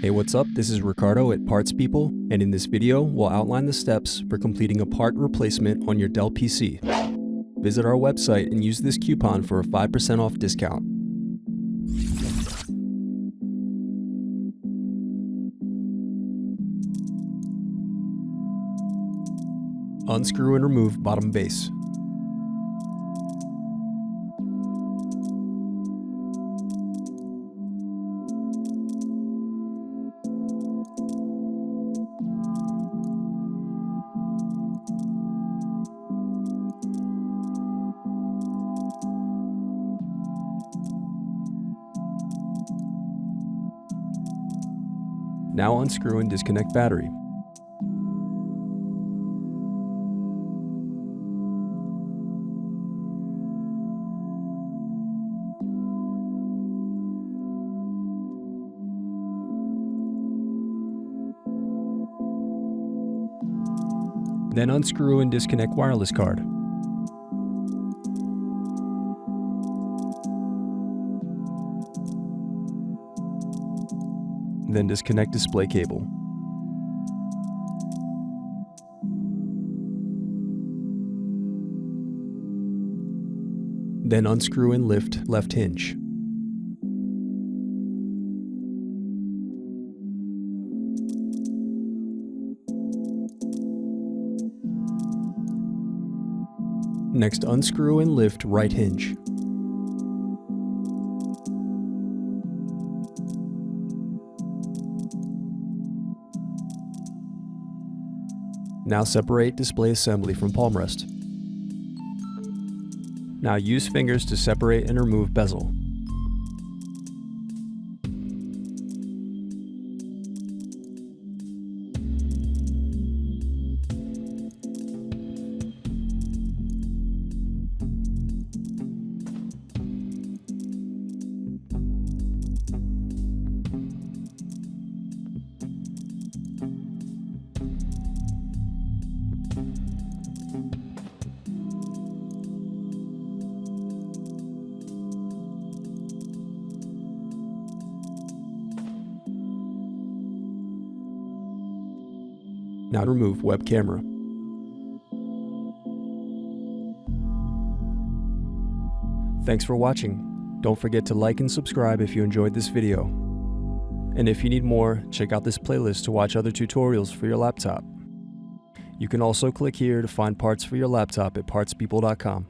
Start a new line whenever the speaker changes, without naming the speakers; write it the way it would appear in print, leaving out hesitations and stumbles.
Hey, what's up? This is Ricardo at Parts People, and in this video, we'll outline the steps for completing a part replacement on your Dell PC. Visit our website and use this coupon for a 5% off discount. Unscrew and remove bottom base. Now unscrew and disconnect battery. Then unscrew and disconnect wireless card. Then disconnect display cable. Then unscrew and lift left hinge. Next, unscrew and lift right hinge. Now separate display assembly from palm rest. Now use fingers to separate and remove bezel. Now remove web camera. Thanks for watching. Don't forget to like and subscribe if you enjoyed this video. And if you need more, check out this playlist to watch other tutorials for your laptop. You can also click here to find parts for your laptop at partspeople.com.